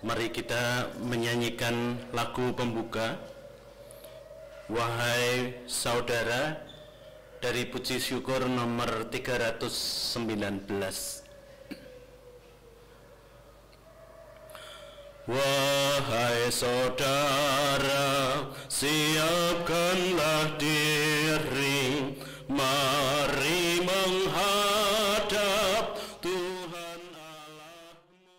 Mari kita menyanyikan lagu pembuka, Wahai Saudara, dari Puji Syukur nomor 319. Wahai saudara, siapkanlah diri, mari menghadap Tuhan Allahmu.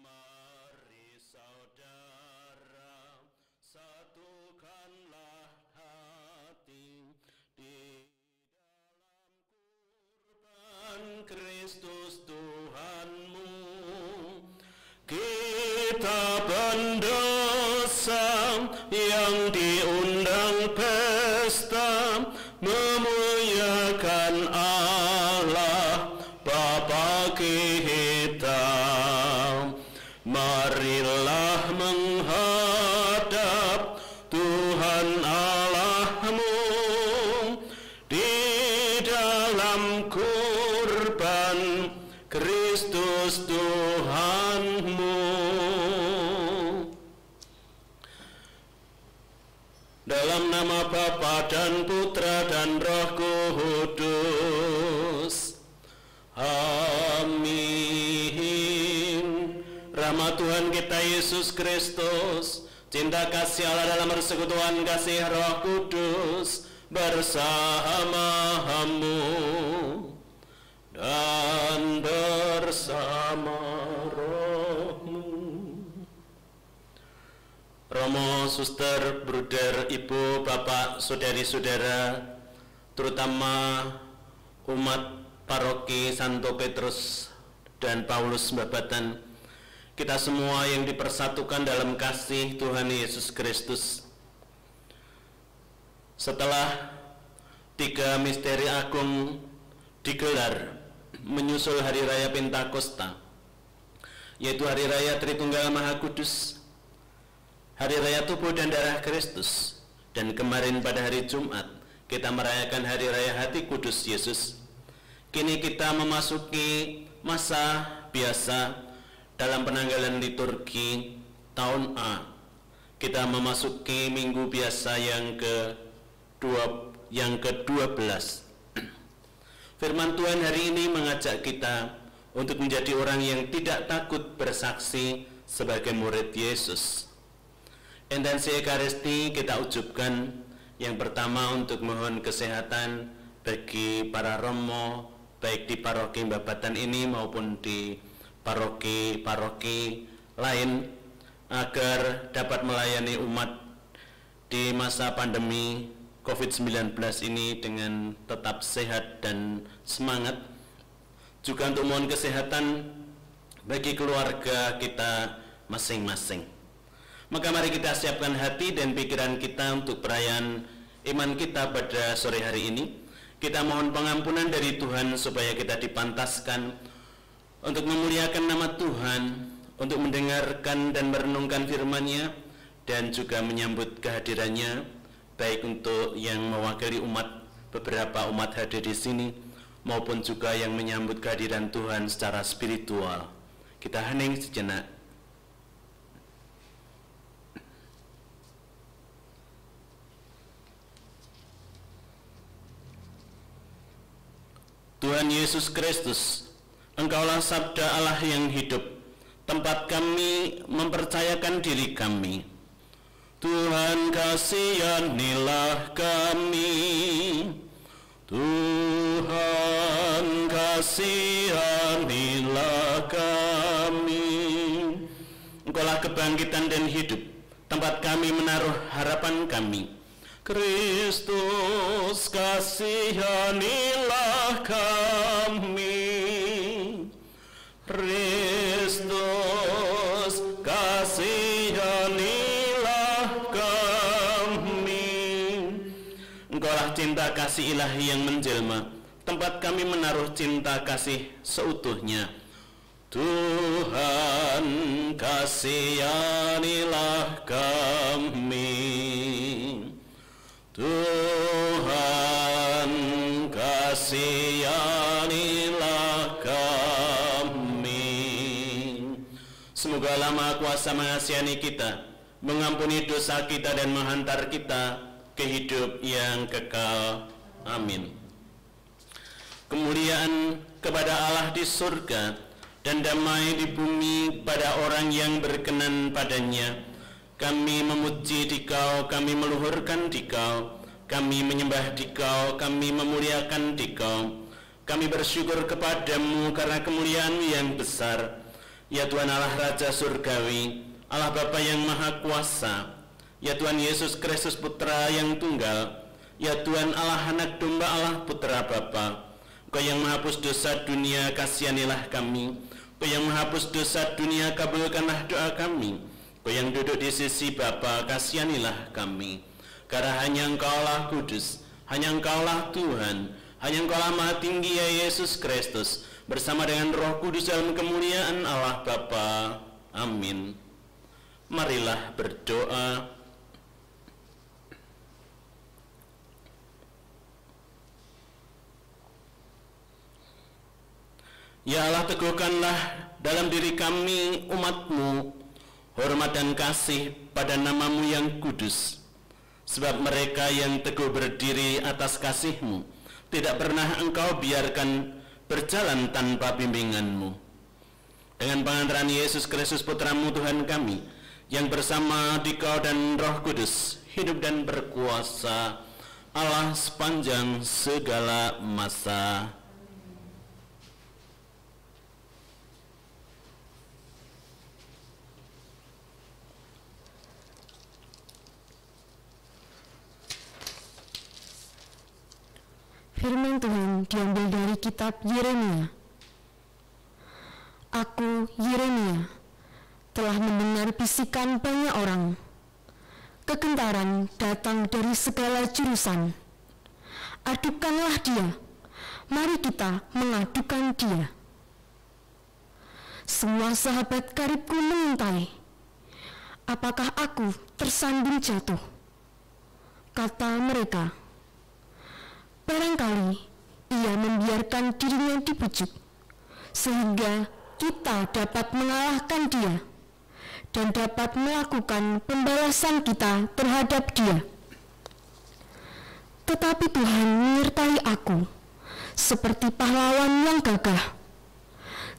Mari saudara, satukanlah hati di dalam kurban Kristus Tuhanmu. Kita pendosa yang diundang pesta memuliakan Allah Bapa kita. Marilah menghadap Tuhan Allahmu di dalam kurban Kristus Tuhanmu. Dalam nama Bapa dan Putra dan Roh Kudus. Amin. Rahmat Tuhan kita Yesus Kristus, cinta kasih Allah dalam persekutuan kasih Roh Kudus bersamamu dan bersama rohmu. Romo, suster, bruder, ibu, bapak, saudari-saudara, terutama umat paroki Santo Petrus dan Paulus Babatan, kita semua yang dipersatukan dalam kasih Tuhan Yesus Kristus. Setelah 3 misteri agung digelar menyusul Hari Raya Pentakosta, yaitu Hari Raya Tritunggal Maha Kudus, Hari Raya Tubuh dan Darah Kristus, dan kemarin pada hari Jumat kita merayakan Hari Raya Hati Kudus Yesus. Kini kita memasuki masa biasa dalam penanggalan liturgi tahun A. Kita memasuki minggu biasa yang ke-12. Firman Tuhan hari ini mengajak kita untuk menjadi orang yang tidak takut bersaksi sebagai murid Yesus. Intensi Ekaristi kita ucapkan yang pertama untuk mohon kesehatan bagi para romo, baik di paroki Babatan ini maupun di paroki-paroki lain, agar dapat melayani umat di masa pandemi COVID-19 ini dengan tetap sehat dan semangat. Juga untuk mohon kesehatan bagi keluarga kita masing-masing. Maka mari kita siapkan hati dan pikiran kita untuk perayaan iman kita pada sore hari ini. Kita mohon pengampunan dari Tuhan supaya kita dipantaskan untuk memuliakan nama Tuhan, untuk mendengarkan dan merenungkan firman-Nya, dan juga menyambut kehadirannya, baik untuk yang mewakili umat, beberapa umat hadir di sini, maupun juga yang menyambut kehadiran Tuhan secara spiritual. Kita hening sejenak. Tuhan Yesus Kristus, Engkaulah sabda Allah yang hidup, tempat kami mempercayakan diri kami. Tuhan, kasihanilah kami. Tuhan, kasihanilah kami. Engkaulah kebangkitan dan hidup, tempat kami menaruh harapan kami. Kristus, kasihanilah kami. Kristus, kasihanilah kami. Engkaulah cinta kasih ilahi yang menjelma, tempat kami menaruh cinta kasih seutuhnya. Tuhan, kasihanilah kami. Tuhan, kasihanilah kami. Semoga Allah Maha Kuasa mengasihani kita, mengampuni dosa kita dan menghantar kita ke hidup yang kekal. Amin. Kemuliaan kepada Allah di surga dan damai di bumi pada orang yang berkenan padanya. Kami memuji Dikau, kami meluhurkan Dikau, kami menyembah Dikau, kami memuliakan Dikau. Kami bersyukur kepadamu karena kemuliaan-Mu yang besar. Ya Tuhan Allah Raja Surgawi, Allah Bapa yang Maha Kuasa, ya Tuhan Yesus Kristus Putra yang Tunggal, ya Tuhan Allah Anak Domba Allah Putra Bapa. Kau yang menghapus dosa dunia, kasihanilah kami. Kau yang menghapus dosa dunia, kabulkanlah doa kami. Kau yang duduk di sisi Bapa, kasihanilah kami. Karena hanya Engkaulah kudus, hanya Engkaulah Tuhan, hanya Engkaulah Maha Tinggi ya Yesus Kristus, bersama dengan Roh Kudus dalam kemuliaan Allah Bapa. Amin. Marilah berdoa. Ya Allah, teguhkanlah dalam diri kami umat-Mu hormat dan kasih pada nama-Mu yang kudus, sebab mereka yang teguh berdiri atas kasih-Mu tidak pernah Engkau biarkan berjalan tanpa bimbingan-Mu. Dengan pengantaran Yesus Kristus Putra-Mu Tuhan kami, yang bersama Dikau dan Roh Kudus hidup dan berkuasa Allah sepanjang segala masa. Firman Tuhan diambil dari kitab Yeremia. Aku, Yeremia, telah mendengar bisikan banyak orang. Kegentaran datang dari segala jurusan. Adukanlah dia, mari kita mengadukan dia. Semua sahabat karibku mengintai. Apakah aku tersandung jatuh? Kata mereka. Barangkali ia membiarkan dirinya dibujuk, sehingga kita dapat mengalahkan dia dan dapat melakukan pembalasan kita terhadap dia. Tetapi Tuhan menyertai aku, seperti pahlawan yang gagah.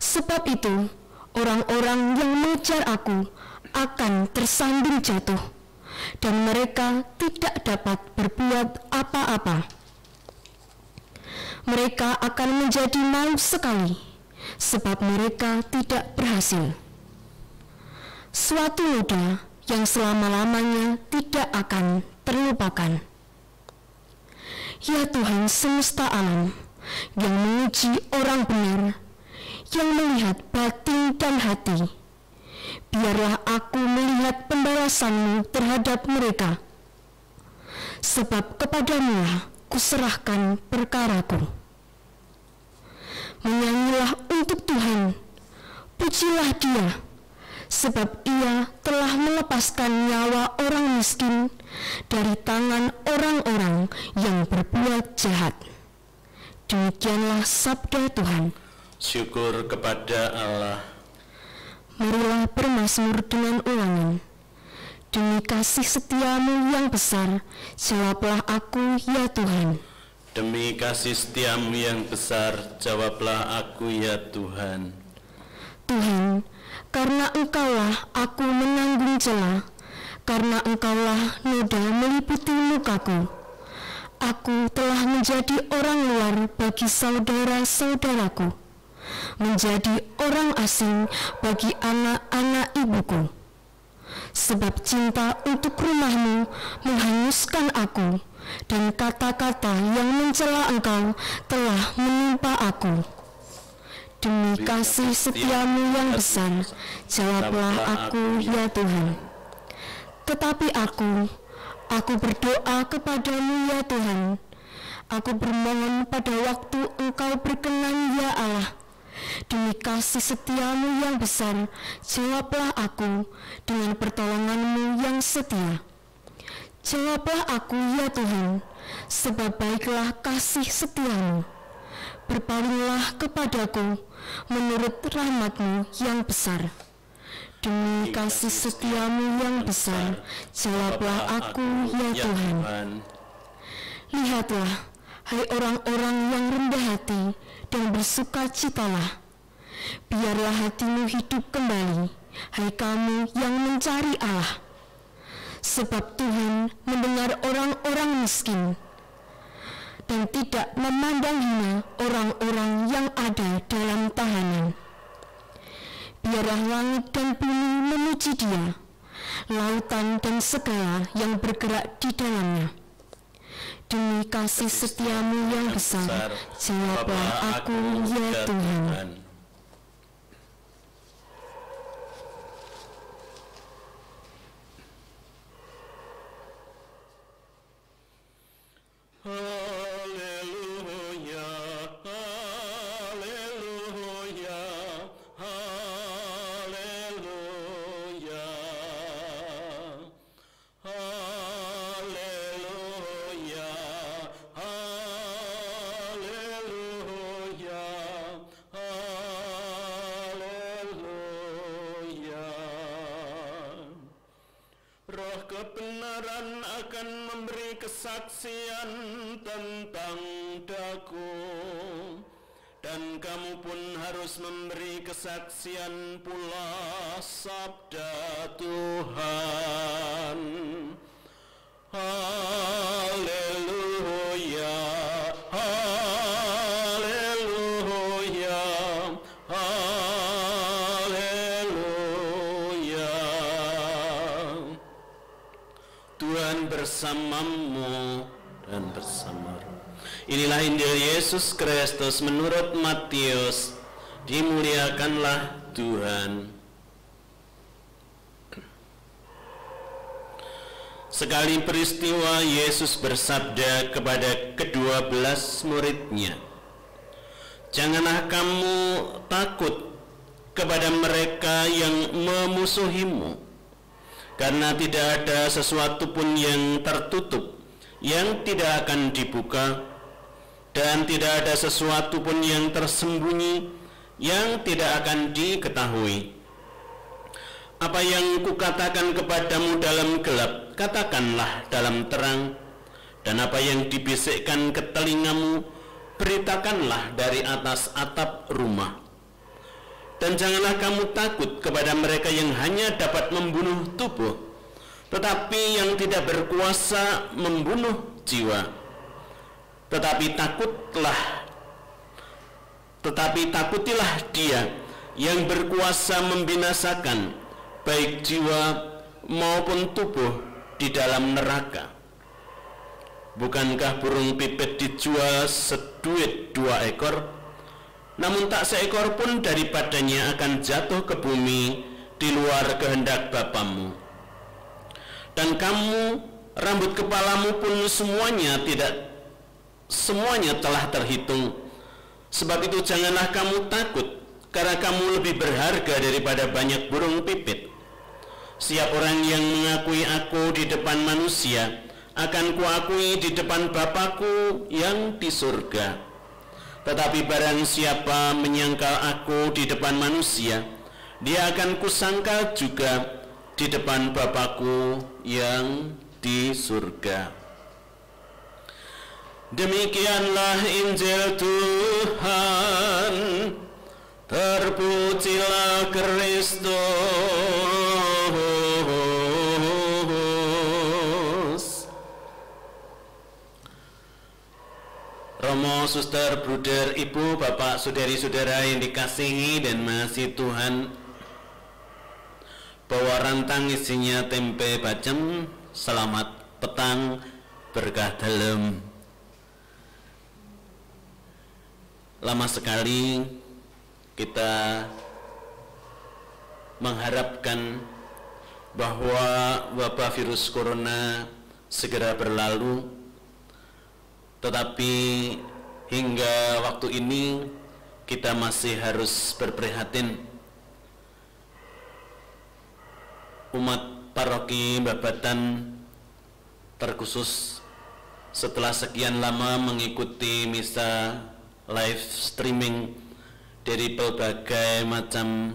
Sebab itu, orang-orang yang mengejar aku akan tersandung jatuh, dan mereka tidak dapat berbuat apa-apa. Mereka akan menjadi malu sekali, sebab mereka tidak berhasil. Suatu noda yang selama-lamanya tidak akan terlupakan. Ya Tuhan semesta alam, yang menguji orang benar, yang melihat batin dan hati, biarlah aku melihat pembalasan-Mu terhadap mereka, sebab kepadamu-lah kuserahkan perkaraku. Menyanyilah untuk Tuhan, pujilah Dia, sebab Ia telah melepaskan nyawa orang miskin dari tangan orang-orang yang berbuat jahat. Demikianlah sabda Tuhan. Syukur kepada Allah. Marilah bermazmur dengan ulangan. Demi kasih setia-Mu yang besar, jawablah aku ya Tuhan. Demi kasih setia-Mu yang besar, jawablah aku ya Tuhan. Tuhan, karena Engkaulah aku menanggung jela, karena Engkaulah noda meliputi mukaku. Aku telah menjadi orang luar bagi saudara-saudaraku, menjadi orang asing bagi anak-anak ibuku. Sebab cinta untuk rumah-Mu menghanguskan aku, dan kata-kata yang mencela Engkau telah menimpa aku. Demi kasih setia-Mu yang besar, jawablah aku ya Tuhan. Tetapi aku berdoa kepadamu ya Tuhan. Aku bermohon pada waktu Engkau berkenan ya Allah. Demi kasih setia-Mu yang besar, jawablah aku dengan pertolongan-Mu yang setia. Jawablah aku ya Tuhan, sebab baiklah kasih setia-Mu. Berpalinglah kepadaku menurut rahmat-Mu yang besar. Demi kasih setiamu yang besar, jawablah aku, ya Tuhan. Lihatlah, hai orang-orang yang rendah hati dan bersukacitalah. Biarlah hatimu hidup kembali, hai kamu yang mencari Allah. Sebab Tuhan mendengar orang-orang miskin dan tidak memandang hina orang-orang yang ada dalam tahanan. Biarlah langit dan bumi memuji Dia, lautan dan segala yang bergerak di dalamnya. Demi kasih setiamu yang besar, jawablah aku, ya Tuhan. Haleluya, haleluya, haleluya, haleluya, haleluya, haleluya. Roh kebenaran akan memberi kesaksian tentang daku, dan kamu pun harus memberi kesaksian pula sabda Tuhan. Haleluya, haleluya, haleluya. Tuhan bersamamu dan bersamamu. Inilah Injil Yesus Kristus menurut Matius. Dimuliakanlah Tuhan. Sekali peristiwa Yesus bersabda kepada ke-12 muridnya, "Janganlah kamu takut kepada mereka yang memusuhimu, karena tidak ada sesuatu pun yang tertutup yang tidak akan dibuka, dan tidak ada sesuatu pun yang tersembunyi yang tidak akan diketahui. Apa yang kukatakan kepadamu dalam gelap, katakanlah dalam terang, dan apa yang dibisikkan ke telingamu, beritakanlah dari atas atap rumah. Dan janganlah kamu takut kepada mereka yang hanya dapat membunuh tubuh, tetapi yang tidak berkuasa membunuh jiwa. Tetapi takutilah Dia yang berkuasa membinasakan baik jiwa maupun tubuh di dalam neraka. Bukankah burung pipit dijual seduit 2 ekor? Namun tak seekor pun daripadanya akan jatuh ke bumi di luar kehendak Bapamu. Dan kamu, rambut kepalamu pun semuanya telah terhitung. Sebab itu janganlah kamu takut, karena kamu lebih berharga daripada banyak burung pipit. Siap orang yang mengakui aku di depan manusia, akan kuakui di depan Bapa-Ku yang di surga. Tetapi barang siapa menyangkal aku di depan manusia, dia akan kusangkal juga di depan Bapa-Ku yang di surga." Demikianlah Injil Tuhan. Terpujilah Kristus. Romo, suster, bruder, ibu, bapak, saudari-saudara yang dikasihi dan mengasihi Tuhan, bawa rantang isinya tempe bacem. Selamat petang, berkah dalem. Lama sekali kita mengharapkan bahwa wabah virus corona segera berlalu, tetapi hingga waktu ini kita masih harus berprihatin. Umat paroki Babatan terkhusus setelah sekian lama mengikuti misa live streaming dari berbagai macam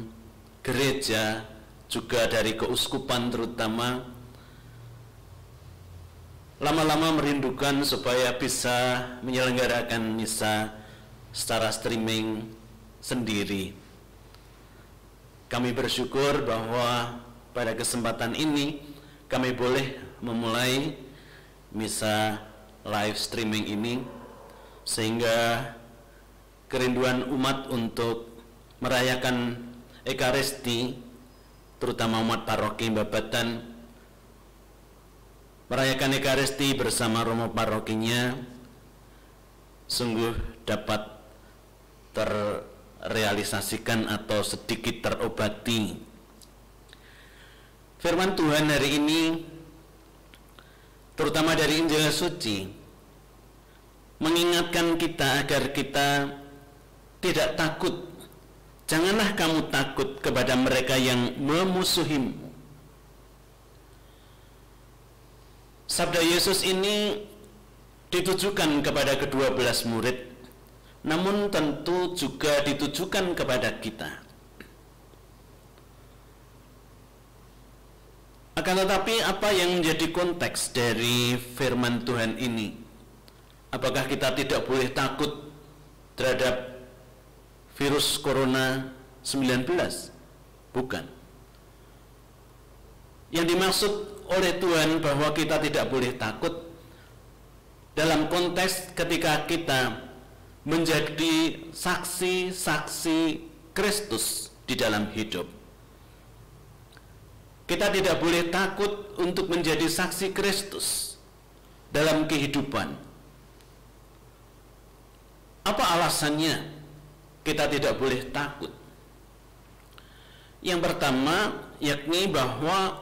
gereja juga dari keuskupan terutama, lama-lama merindukan supaya bisa menyelenggarakan misa secara streaming sendiri. Kami bersyukur bahwa pada kesempatan ini kami boleh memulai misa live streaming ini, sehingga kerinduan umat untuk merayakan Ekaristi, terutama umat paroki Babatan, merayakan Ekaristi bersama romo parokinya sungguh dapat terrealisasikan atau sedikit terobati. Firman Tuhan hari ini, terutama dari Injil Suci, mengingatkan kita agar kita tidak takut. Janganlah kamu takut kepada mereka yang memusuhimu. Sabda Yesus ini ditujukan kepada ke-12 murid, namun tentu juga ditujukan kepada kita. Akan tetapi apa yang menjadi konteks dari firman Tuhan ini? Apakah kita tidak boleh takut terhadap virus corona 19? Bukan. Yang dimaksud oleh Tuhan bahwa kita tidak boleh takut dalam konteks ketika kita menjadi saksi-saksi Kristus di dalam hidup. Kita tidak boleh takut untuk menjadi saksi Kristus dalam kehidupan. Apa alasannya kita tidak boleh takut? Yang pertama, yakni bahwa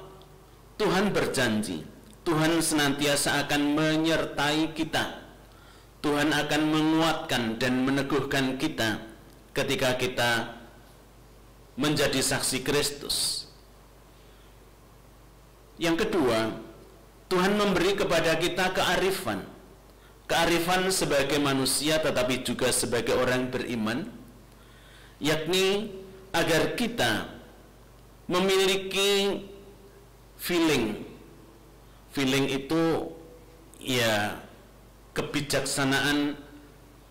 Tuhan berjanji, Tuhan senantiasa akan menyertai kita. Tuhan akan menguatkan dan meneguhkan kita ketika kita menjadi saksi Kristus. Yang kedua, Tuhan memberi kepada kita kearifan. Kearifan sebagai manusia tetapi juga sebagai orang beriman, yakni agar kita memiliki feeling itu ya kebijaksanaan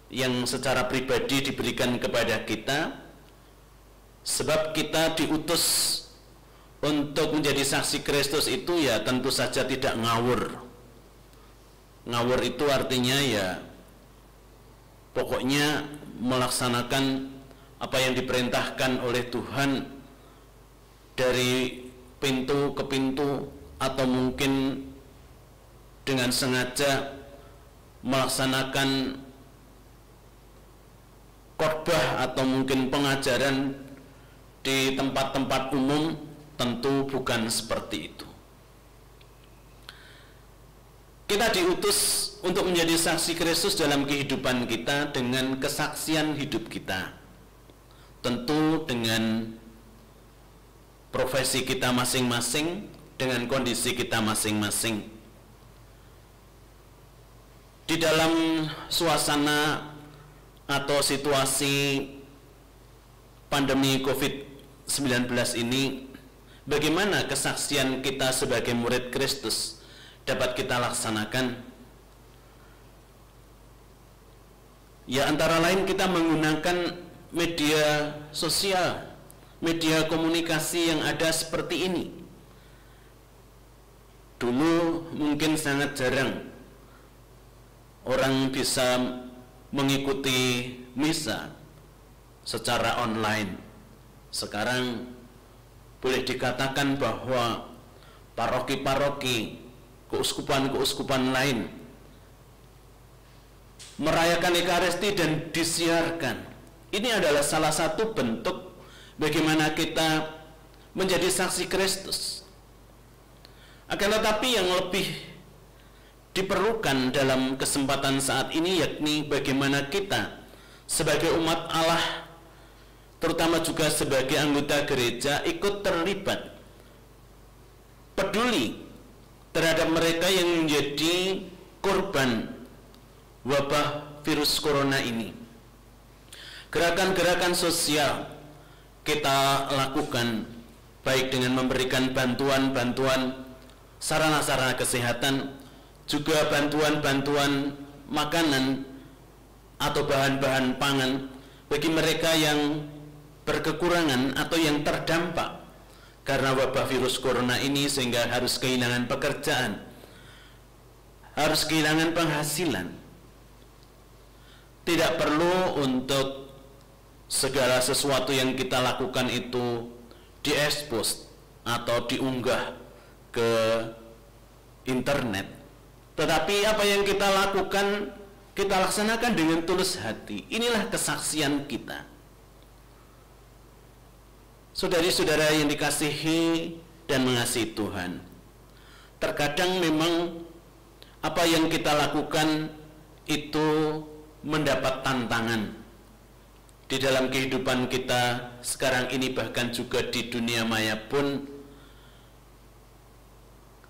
yang secara pribadi diberikan kepada kita, sebab kita diutus untuk menjadi saksi Kristus itu ya tentu saja tidak ngawur. Ngawur itu artinya ya pokoknya melaksanakan apa yang diperintahkan oleh Tuhan dari pintu ke pintu, atau mungkin dengan sengaja melaksanakan khotbah atau mungkin pengajaran di tempat-tempat umum. Tentu bukan seperti itu. Kita diutus untuk menjadi saksi Kristus dalam kehidupan kita dengan kesaksian hidup kita. Tentu dengan profesi kita masing-masing, dengan kondisi kita masing-masing. Di dalam suasana atau situasi pandemi COVID-19 ini, bagaimana kesaksian kita sebagai murid Kristus dapat kita laksanakan? Ya, antara lain kita menggunakan media sosial, media komunikasi yang ada seperti ini. Dulu mungkin sangat jarang orang bisa mengikuti misa secara online. Sekarang boleh dikatakan bahwa paroki-paroki, keuskupan-keuskupan lain merayakan Ekaristi dan disiarkan. Ini adalah salah satu bentuk bagaimana kita menjadi saksi Kristus. Akan tetapi yang lebih diperlukan dalam kesempatan saat ini yakni bagaimana kita sebagai umat Allah, terutama juga sebagai anggota gereja, ikut terlibat, peduli terhadap mereka yang menjadi korban wabah virus corona ini. Gerakan-gerakan sosial kita lakukan baik dengan memberikan bantuan-bantuan sarana-sarana kesehatan, juga bantuan-bantuan makanan atau bahan-bahan pangan bagi mereka yang berkekurangan atau yang terdampak karena wabah virus corona ini, sehingga harus kehilangan pekerjaan, harus kehilangan penghasilan. Tidak perlu untuk segala sesuatu yang kita lakukan itu diekspos atau diunggah ke internet, tetapi apa yang kita lakukan, kita laksanakan dengan tulus hati. Inilah kesaksian kita. Saudari-saudara yang dikasihi dan mengasihi Tuhan, terkadang memang apa yang kita lakukan itu mendapat tantangan di dalam kehidupan kita sekarang ini, bahkan juga di dunia maya pun.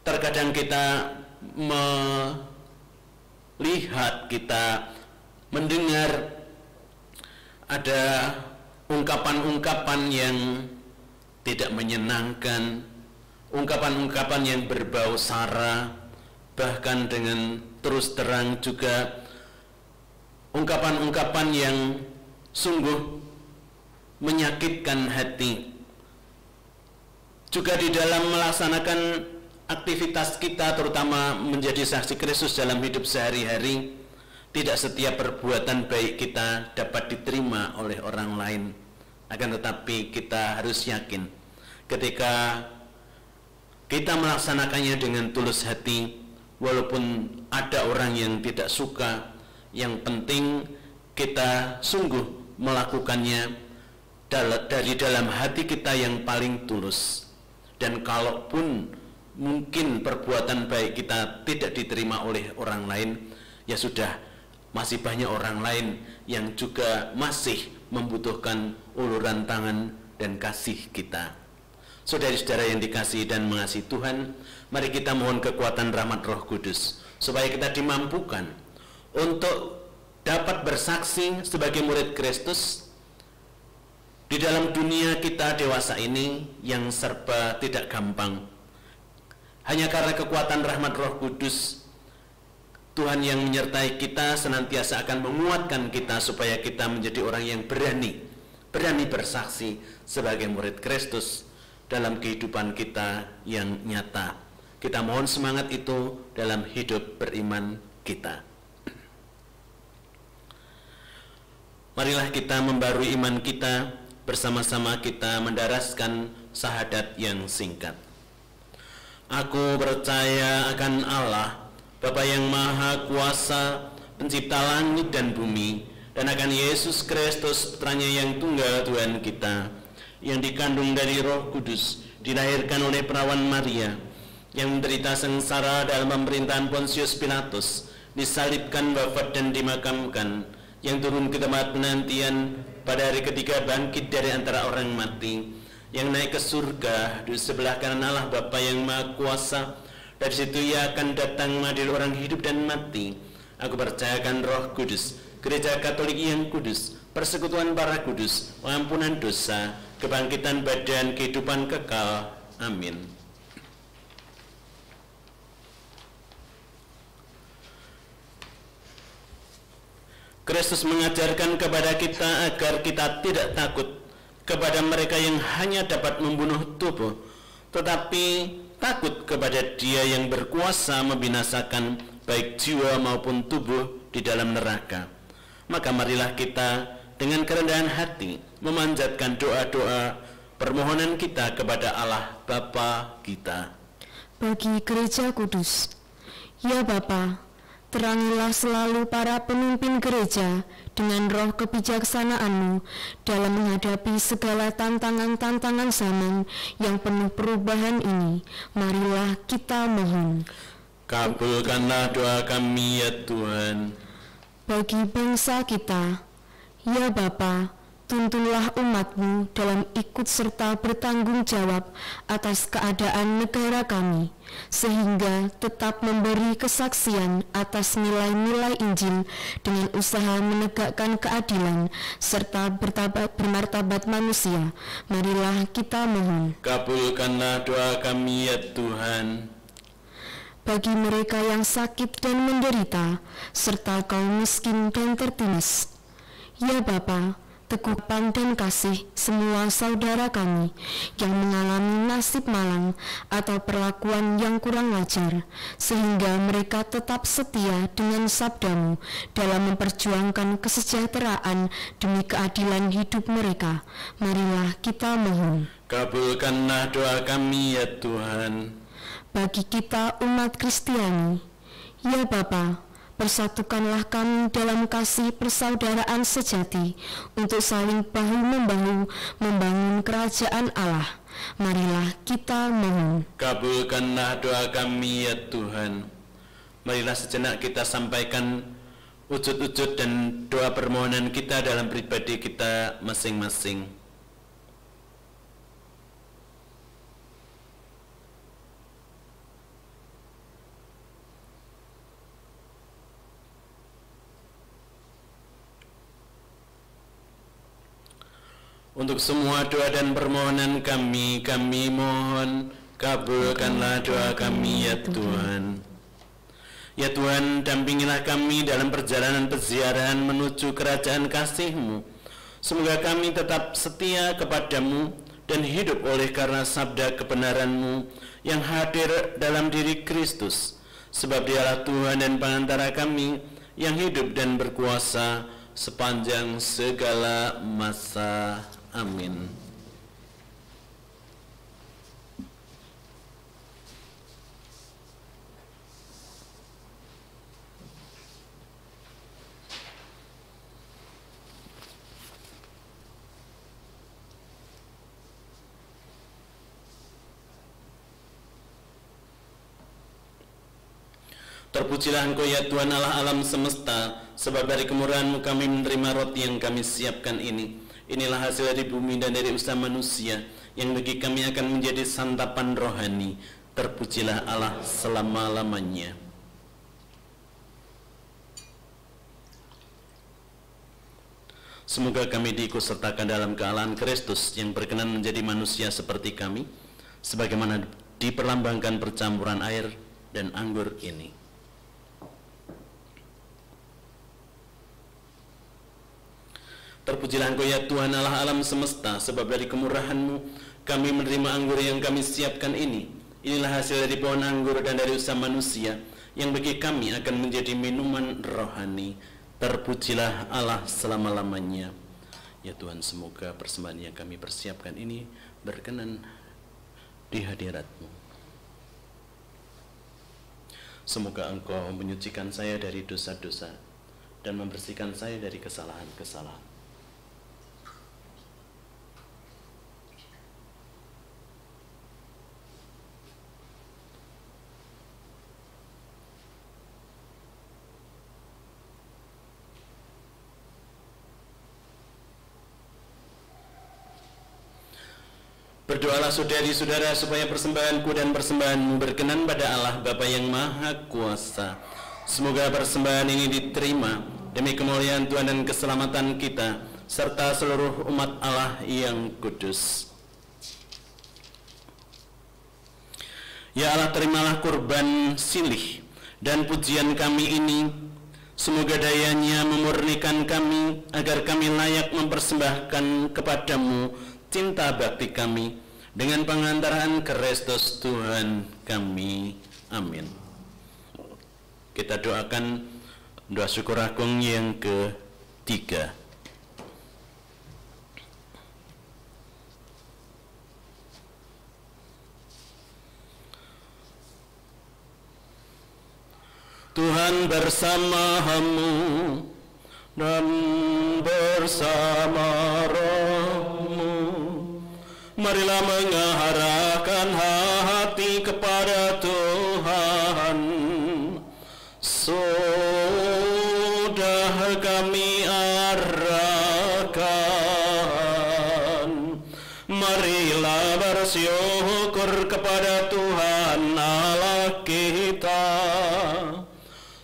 Terkadang kita melihat, kita mendengar ada ungkapan-ungkapan yang tidak menyenangkan, ungkapan-ungkapan yang berbau sara, bahkan dengan terus terang juga ungkapan-ungkapan yang sungguh menyakitkan hati. Juga di dalam melaksanakan aktivitas kita, terutama menjadi saksi Kristus dalam hidup sehari-hari, tidak setiap perbuatan baik kita dapat diterima oleh orang lain. Akan tetapi kita harus yakin, ketika kita melaksanakannya dengan tulus hati, walaupun ada orang yang tidak suka, yang penting kita sungguh melakukannya dari dalam hati kita yang paling tulus. Dan kalaupun mungkin perbuatan baik kita tidak diterima oleh orang lain, ya sudah, masih banyak orang lain yang juga masih membutuhkan uluran tangan dan kasih kita. Saudari-saudara yang dikasihi dan mengasihi Tuhan, mari kita mohon kekuatan rahmat Roh Kudus supaya kita dimampukan untuk dapat bersaksi sebagai murid Kristus di dalam dunia kita dewasa ini yang serba tidak gampang. Hanya karena kekuatan rahmat Roh Kudus, Tuhan yang menyertai kita senantiasa akan menguatkan kita supaya kita menjadi orang yang berani bersaksi sebagai murid Kristus dalam kehidupan kita yang nyata. Kita mohon semangat itu dalam hidup beriman kita. Marilah kita membarui iman kita, bersama-sama kita mendaraskan syahadat yang singkat. Aku percaya akan Allah, Bapa yang Maha Kuasa, pencipta langit dan bumi, dan akan Yesus Kristus, putranya yang tunggal Tuhan kita, yang dikandung dari Roh Kudus, dilahirkan oleh perawan Maria, yang menderita sengsara dalam pemerintahan Pontius Pilatus, disalibkan, wafat dan dimakamkan, yang turun ke tempat penantian, pada hari ketiga bangkit dari antara orang mati, yang naik ke surga di sebelah kanan Allah Bapa yang Maha Kuasa. Dari situ Ia akan datang mengadili orang hidup dan mati. Aku percayakan Roh Kudus, Gereja Katolik yang kudus, persekutuan para kudus, pengampunan dosa, kebangkitan badan, kehidupan kekal. Amin. Kristus mengajarkan kepada kita agar kita tidak takut kepada mereka yang hanya dapat membunuh tubuh, tetapi takut kepada Dia yang berkuasa membinasakan baik jiwa maupun tubuh di dalam neraka. Maka marilah kita dengan kerendahan hati memanjatkan doa-doa permohonan kita kepada Allah Bapa kita. Bagi Gereja Kudus, ya Bapa, terangilah selalu para pemimpin gereja dengan roh kebijaksanaan-Mu dalam menghadapi segala tantangan-tantangan zaman yang penuh perubahan ini. Marilah kita mohon. Kabulkanlah doa kami ya Tuhan. Bagi bangsa kita, ya Bapa, tuntunlah umat-Mu dalam ikut serta bertanggung jawab atas keadaan negara kami, sehingga tetap memberi kesaksian atas nilai-nilai Injil dengan usaha menegakkan keadilan serta bermartabat manusia. Marilah kita mohon. Kabulkanlah doa kami ya Tuhan. Bagi mereka yang sakit dan menderita, serta kaum miskin dan tertindas, ya Bapa, teguhkan dan kasih semua saudara kami yang mengalami nasib malang atau perlakuan yang kurang wajar, sehingga mereka tetap setia dengan sabda-Mu dalam memperjuangkan kesejahteraan demi keadilan hidup mereka. Marilah kita mohon. Kabulkanlah doa kami ya Tuhan. Bagi kita umat Kristiani, ya Bapa, persatukanlah kami dalam kasih persaudaraan sejati untuk saling bahu-membahu membangun kerajaan Allah. Marilah kita mohon. Kabulkanlah doa kami ya Tuhan. Marilah sejenak kita sampaikan wujud-wujud dan doa permohonan kita dalam pribadi kita masing-masing. Untuk semua doa dan permohonan kami mohon, kabulkanlah doa kami ya Tuhan. Ya Tuhan, dampingilah kami dalam perjalanan peziarahan menuju kerajaan kasih-Mu. Semoga kami tetap setia kepadamu dan hidup oleh karena sabda kebenaran-Mu yang hadir dalam diri Kristus. Sebab Dialah Tuhan dan pengantara kami yang hidup dan berkuasa sepanjang segala masa. Amin. Terpujilah Engkau ya Tuhan Allah alam semesta, sebab dari kemurahan-Mu kami menerima roti yang kami siapkan ini. Inilah hasil dari bumi dan dari usaha manusia, yang bagi kami akan menjadi santapan rohani. Terpujilah Allah selama-lamanya. Semoga kami diikutsertakan dalam kealahan Kristus yang berkenan menjadi manusia seperti kami, sebagaimana diperlambangkan percampuran air dan anggur ini. Terpujilah Engkau ya Tuhan Allah alam semesta, sebab dari kemurahan-Mu kami menerima anggur yang kami siapkan ini. Inilah hasil dari pohon anggur dan dari usaha manusia, yang bagi kami akan menjadi minuman rohani. Terpujilah Allah selama-lamanya. Ya Tuhan, semoga persembahan yang kami persiapkan ini berkenan di hadirat-Mu. Semoga Engkau menyucikan saya dari dosa-dosa dan membersihkan saya dari kesalahan-kesalahan. Berdoalah saudari-saudara supaya persembahanku dan persembahanmu berkenan pada Allah Bapa yang Maha Kuasa. Semoga persembahan ini diterima demi kemuliaan Tuhan dan keselamatan kita, serta seluruh umat Allah yang kudus. Ya Allah, terimalah kurban silih dan pujian kami ini. Semoga dayanya memurnikan kami, agar kami layak mempersembahkan kepadamu cinta bakti kami dengan pengantaran Kristus Tuhan kami. Amin. Kita doakan doa syukur agung yang ketiga. Tuhan bersamamu dan bersama rohmu. Marilah mengarahkan hati kepada Tuhan. Sudah kami arahkan bersyukur kepada Tuhan Allah kita.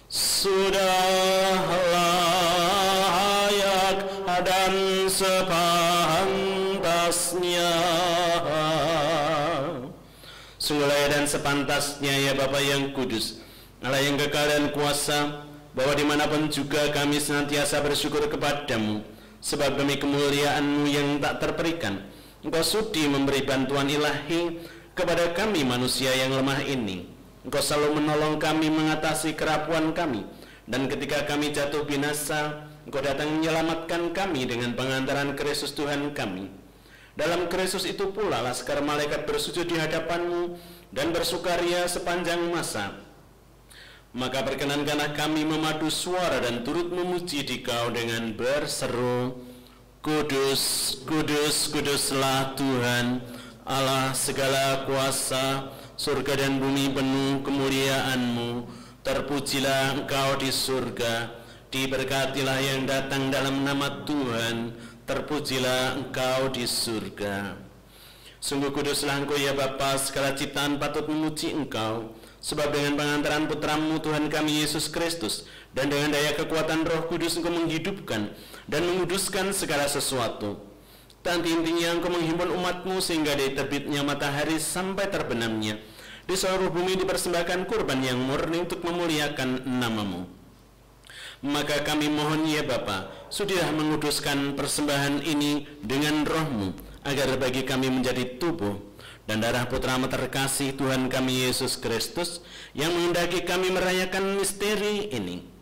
Sudah layak dan sepantasnya. Sungguh layak dan sepantasnya ya Bapa yang kudus, Allah yang kekal dan kuasa, bahwa dimanapun juga kami senantiasa bersyukur kepadamu, sebab demi kemuliaan-Mu yang tak terperikan, Engkau sudi memberi bantuan ilahi kepada kami manusia yang lemah ini. Engkau selalu menolong kami mengatasi kerapuan kami, dan ketika kami jatuh binasa, Engkau datang menyelamatkan kami dengan pengantaran Kristus Tuhan kami. Dalam Kristus itu pula laskar malaikat bersujud di hadapan-Mu dan bersukaria sepanjang masa. Maka perkenankanlah kami memadu suara dan turut memuji Dikau dengan berseru, Kudus, kudus, kuduslah Tuhan, Allah segala kuasa, surga dan bumi penuh kemuliaan-Mu. Terpujilah Engkau di surga, diberkatilah yang datang dalam nama Tuhan, terpujilah Engkau di surga. Sungguh kuduslah Engkau ya Bapa, segala ciptaan patut memuji Engkau, sebab dengan pengantaran Putra-Mu Tuhan kami Yesus Kristus, dan dengan daya kekuatan Roh Kudus Engkau menghidupkan dan menguduskan segala sesuatu. Dan intinya Engkau menghimpun umat-Mu sehingga dari terbitnya matahari sampai terbenamnya di seluruh bumi dipersembahkan kurban yang murni untuk memuliakan nama-Mu. Maka kami mohon ya Bapa, sudilah menguduskan persembahan ini dengan Roh-Mu, agar bagi kami menjadi tubuh dan darah Putra-Mu terkasih Tuhan kami Yesus Kristus, yang menghendaki kami merayakan misteri ini.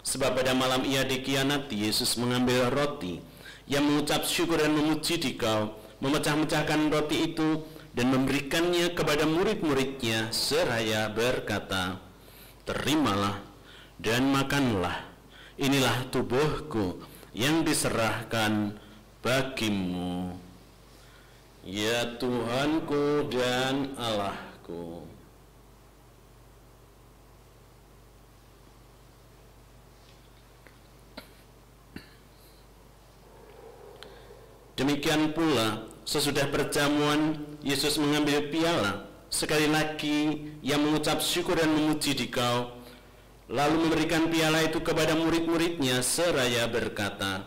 Sebab pada malam Ia dikhianati, Yesus mengambil roti, yang mengucap syukur dan memuji Dikau, memecah-mecahkan roti itu dan memberikannya kepada murid-muridnya seraya berkata, Terimalah dan makanlah, inilah tubuhku yang diserahkan bagimu. Ya Tuhanku dan Allahku. Demikian pula sesudah perjamuan, Yesus mengambil piala, sekali lagi Ia mengucap syukur dan memuji Dikau, lalu memberikan piala itu kepada murid-muridnya seraya berkata,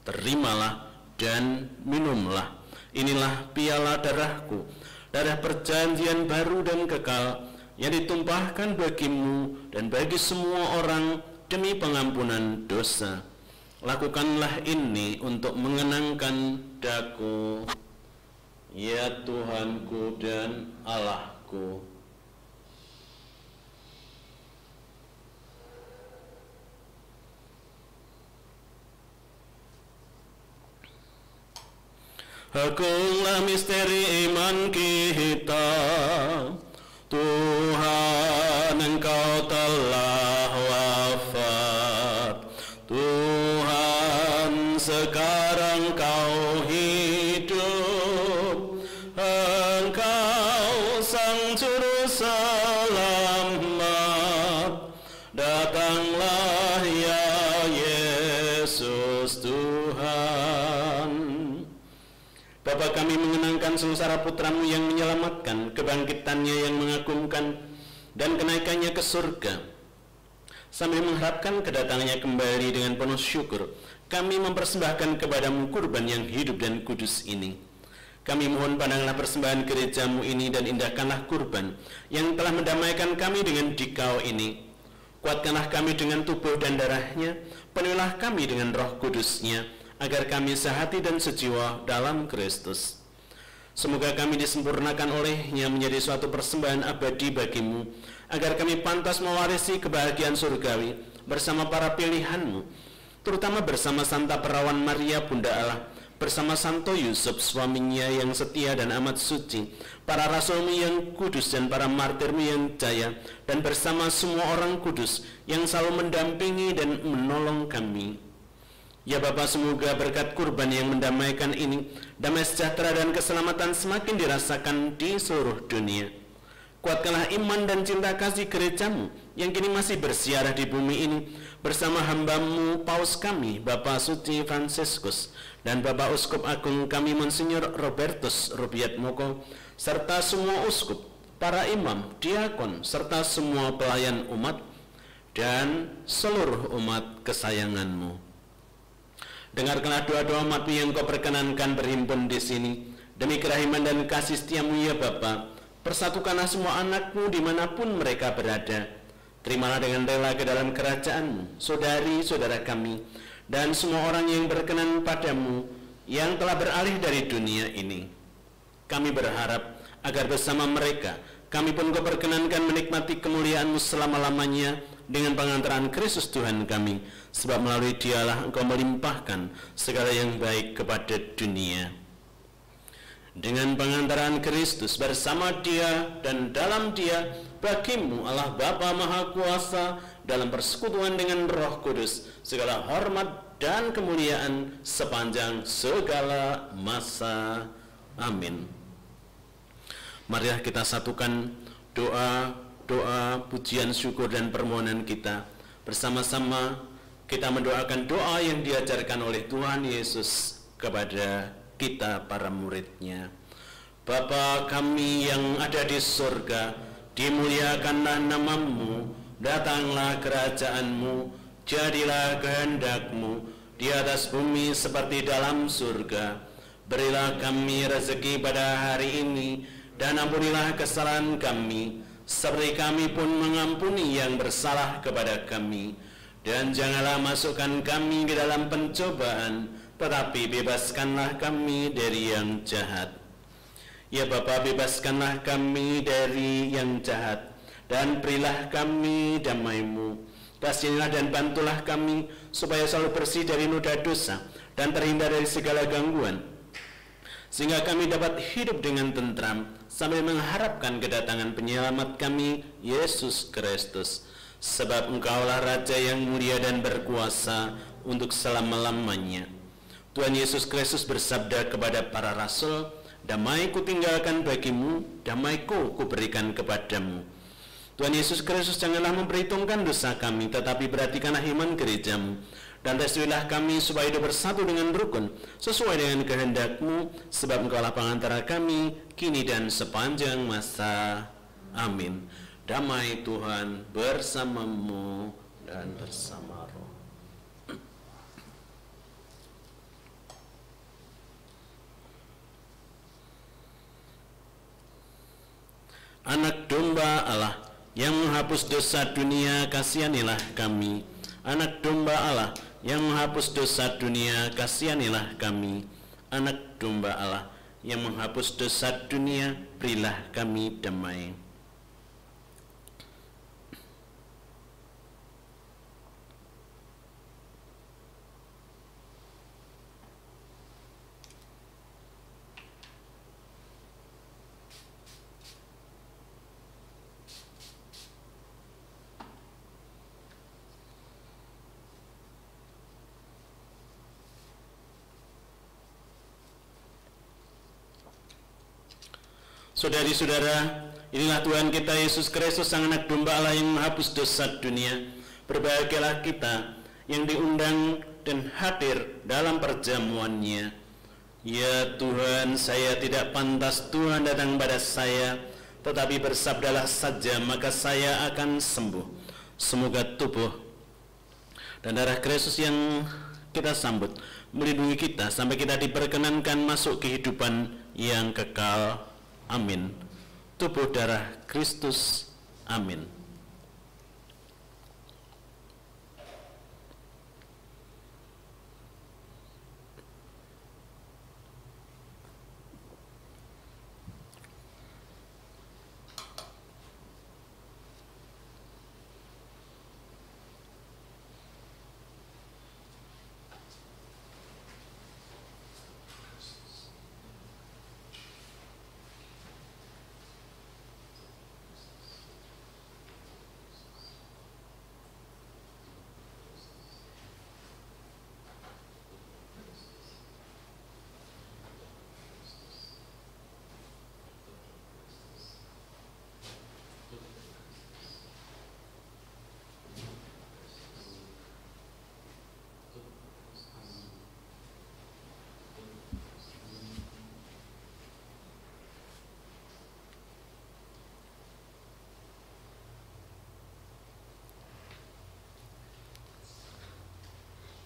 Terimalah dan minumlah, inilah piala darahku, darah perjanjian baru dan kekal, yang ditumpahkan bagimu dan bagi semua orang demi pengampunan dosa. Lakukanlah ini untuk mengenangkan daku, ya Tuhanku dan Allahku. Akulah misteri iman kita, Tuhan Engkau telah wafat, Tuhan sekarang Kau hidup, Engkau Sang Juru Selamat, datanglah ya Yesus Tuhan. Bapa, kami mengenangkan sengsara Putra-Mu yang menyelamatkan, kebangkitannya yang mengagumkan, dan kenaikannya ke surga. Sambil mengharapkan kedatangannya kembali dengan penuh syukur, kami mempersembahkan kepada-Mu kurban yang hidup dan kudus ini. Kami mohon pandanglah persembahan gereja-Mu ini dan indahkanlah kurban yang telah mendamaikan kami dengan Dikau ini. Kuatkanlah kami dengan tubuh dan darahnya, penuhilah kami dengan Roh Kudus-Nya, agar kami sehati dan sejiwa dalam Kristus. Semoga kami disempurnakan oleh-Nya menjadi suatu persembahan abadi bagi-Mu, agar kami pantas mewarisi kebahagiaan surgawi bersama para pilihan-Mu, terutama bersama Santa Perawan Maria Bunda Allah, bersama Santo Yusuf suaminya yang setia dan amat suci, para rasul-Mu yang kudus dan para martir-Mu yang jaya, dan bersama semua orang kudus yang selalu mendampingi dan menolong kami. Ya Bapa, semoga berkat kurban yang mendamaikan ini, damai sejahtera dan keselamatan semakin dirasakan di seluruh dunia. Kuatkanlah iman dan cinta kasih gereja-Mu yang kini masih bersiarah di bumi ini, bersama hamba-Mu Paus kami, Bapak Suci Fransiskus, dan Bapak Uskup Agung kami Monsignor Robertus Rubiat Moko, serta semua uskup, para imam, diakon, serta semua pelayan umat, dan seluruh umat kesayanganmu. Dengarkanlah doa-doa umatmu yang kau perkenankan berhimpun di sini. Demi kerahiman dan kasih setiamu ya Bapa, persatukanlah semua anakmu dimanapun mereka berada. Terimalah dengan rela ke dalam kerajaanmu saudari-saudara kami, dan semua orang yang berkenan padamu, yang telah beralih dari dunia ini. Kami berharap agar bersama mereka, kami pun kau perkenankan menikmati kemuliaan-Mu selama-lamanya, dengan pengantaran Kristus Tuhan kami, sebab melalui Dialah Engkau melimpahkan segala yang baik kepada dunia. Dengan pengantaran Kristus bersama Dia dan dalam Dia, bagimu Allah Bapa Maha Kuasa, dalam persekutuan dengan Roh Kudus, segala hormat dan kemuliaan sepanjang segala masa. Amin. Marilah kita satukan doa, pujian, syukur, dan permohonan kita. Bersama-sama kita mendoakan doa yang diajarkan oleh Tuhan Yesus kepada kita para murid-Nya. Bapa kami yang ada di surga, dimuliakanlah nama-Mu, datanglah kerajaan-Mu, jadilah kehendak-Mu di atas bumi seperti dalam surga. Berilah kami rezeki pada hari ini, dan ampunilah kesalahan kami, seperti kami pun mengampuni yang bersalah kepada kami. Dan janganlah masukkan kami ke dalam pencobaan, tetapi bebaskanlah kami dari yang jahat. Ya Bapa, bebaskanlah kami dari yang jahat, dan berilah kami damai-Mu. Kasihanilah dan bantulah kami, supaya selalu bersih dari noda dosa, dan terhindar dari segala gangguan, sehingga kami dapat hidup dengan tentram, sambil mengharapkan kedatangan penyelamat kami, Yesus Kristus. Sebab Engkaulah Raja yang mulia dan berkuasa untuk selama-lamanya. Tuhan Yesus Kristus bersabda kepada para rasul, "Damai kutinggalkan bagimu, damai-Ku kuberikan kepadamu." Tuhan Yesus Kristus janganlah memperhitungkan dosa kami, tetapi perhatikanlah iman gereja-Mu. Dan restuilah kami supaya hidup bersatu dengan rukun, sesuai dengan kehendak-Mu, sebab Engkaulah pengantara kami, kini dan sepanjang masa. Amin. Damai Tuhan bersamamu dan bersama roh. Anak domba Allah yang menghapus dosa dunia, kasihanilah kami. Anak domba Allah yang menghapus dosa dunia, kasihanilah kami. Anak domba Allah yang menghapus dosa dunia, berilah kami damai. Saudari-saudara, inilah Tuhan kita Yesus Kristus, Sang Anak Domba Allah yang menghapus dosa dunia. Berbahagialah kita yang diundang dan hadir dalam perjamuannya. Ya Tuhan, saya tidak pantas Tuhan datang pada saya, tetapi bersabdalah saja, maka saya akan sembuh. Semoga tubuh dan darah Kristus yang kita sambut melindungi kita sampai kita diperkenankan masuk kehidupan yang kekal. Amin. Tubuh darah Kristus. Amin.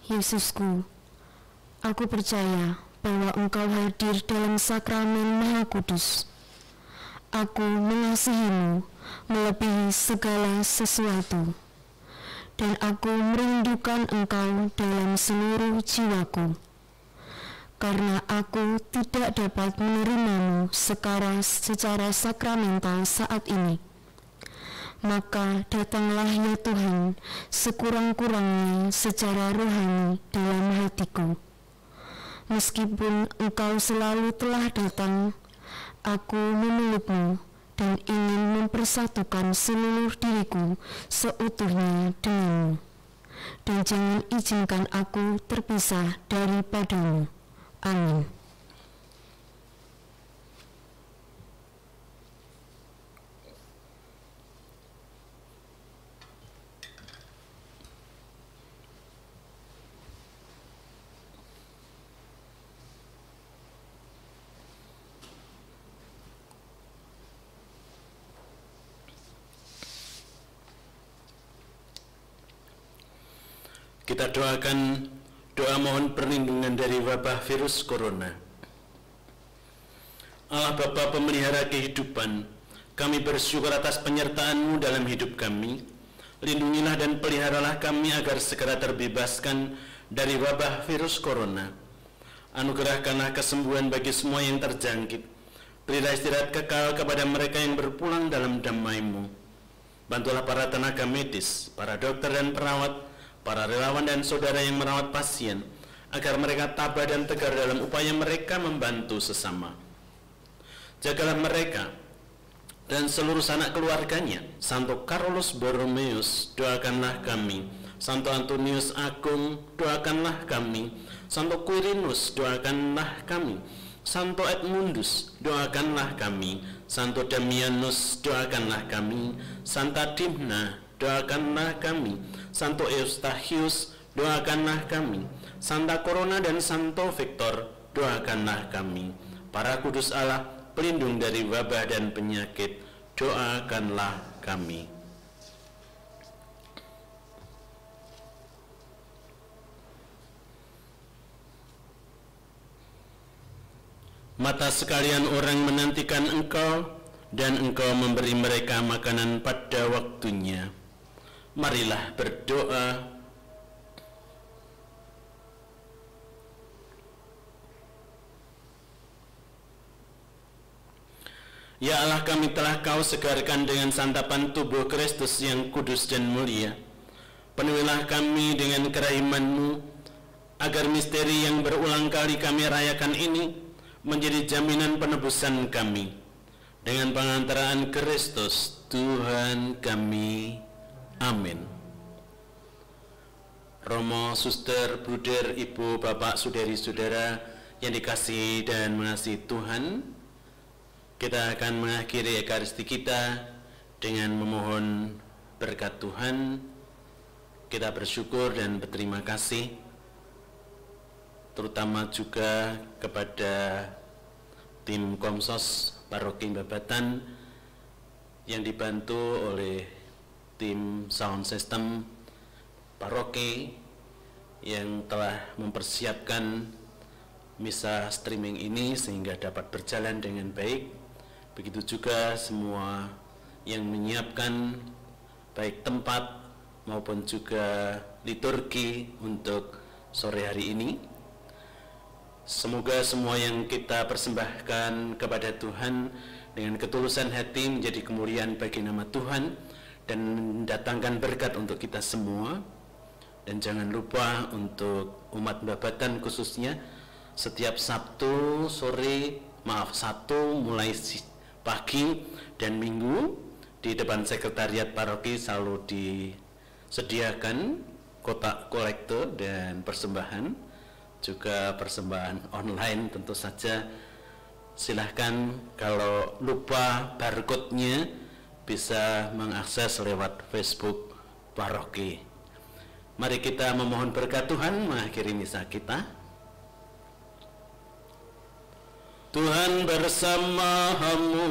Yesusku, aku percaya bahwa Engkau hadir dalam sakramen Maha Kudus. Aku mengasihi-Mu melebihi segala sesuatu, dan aku merindukan Engkau dalam seluruh jiwaku. Karena aku tidak dapat menerima-Mu secara sakramental saat ini, maka datanglah ya Tuhan sekurang-kurangnya secara rohani dalam hatiku. Meskipun Engkau selalu telah datang, aku memeluk-Mu dan ingin mempersatukan seluruh diriku seutuhnya denganmu. Dan jangan izinkan aku terpisah daripada-Mu. Amin. Kita doakan doa mohon perlindungan dari wabah virus corona. Allah Bapa pemelihara kehidupan, kami bersyukur atas penyertaan-Mu dalam hidup kami. Lindungilah dan peliharalah kami agar segera terbebaskan dari wabah virus corona. Anugerahkanlah kesembuhan bagi semua yang terjangkit. Berilah istirahat kekal kepada mereka yang berpulang dalam damai-Mu. Bantulah para tenaga medis, para dokter dan perawat, para relawan dan saudara yang merawat pasien, agar mereka tabah dan tegar dalam upaya mereka membantu sesama. Jagalah mereka dan seluruh sanak keluarganya. Santo Carlos Borromeus, doakanlah kami. Santo Antonius Agung, doakanlah kami. Santo Quirinus, doakanlah kami. Santo Edmundus, doakanlah kami. Santo Damianus, doakanlah kami. Santa Dimna, doakanlah kami. Santo Eustachius, doakanlah kami. Santa Corona dan Santo Victor, doakanlah kami. Para kudus Allah, pelindung dari wabah dan penyakit, doakanlah kami. Mata sekalian orang menantikan Engkau, dan Engkau memberi mereka makanan pada waktunya. Marilah berdoa. Ya Allah, kami telah Kau segarkan dengan santapan tubuh Kristus yang kudus dan mulia. Penuhilah kami dengan kerahiman-Mu, agar misteri yang berulang kali kami rayakan ini menjadi jaminan penebusan kami. Dengan pengantaraan Kristus Tuhan kami. Amin. Romo, suster, bruder, ibu, bapak, saudari-saudara yang dikasihi dan mengasihi Tuhan, kita akan mengakhiri Ekaristi kita dengan memohon berkat Tuhan. Kita bersyukur dan berterima kasih, terutama juga kepada tim Komsos Paroki Babatan yang dibantu oleh tim sound system paroki yang telah mempersiapkan misa streaming ini sehingga dapat berjalan dengan baik. Begitu juga semua yang menyiapkan baik tempat maupun juga liturgi untuk sore hari ini. Semoga semua yang kita persembahkan kepada Tuhan dengan ketulusan hati menjadi kemuliaan bagi nama Tuhan dan mendatangkan berkat untuk kita semua. Dan jangan lupa untuk umat Babatan khususnya, setiap Sabtu mulai pagi dan Minggu di depan sekretariat paroki selalu disediakan kotak kolektor dan persembahan, juga persembahan online tentu saja. Silahkan kalau lupa barcode-nya bisa mengakses lewat Facebook paroki. Mari kita memohon berkat Tuhan mengakhiri misa kita. Tuhan bersamamu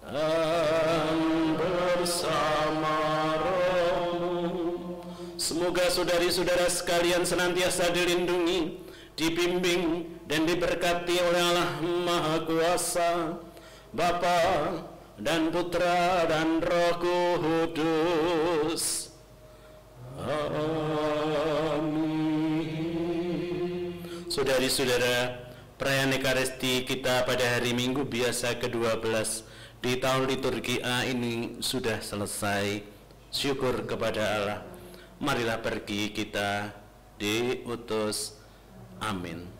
dan bersama rohmu. Semoga Semoga saudari-saudara sekalian senantiasa dilindungi, dibimbing, dan diberkati oleh Allah Maha Kuasa, Bapa dan Putra dan Roh Kudus. Amin. Saudari-saudara, perayaan Ekaristi kita pada hari Minggu biasa ke-12 di tahun liturgi A ini sudah selesai. Syukur kepada Allah. Marilah pergi kita diutus. Amin.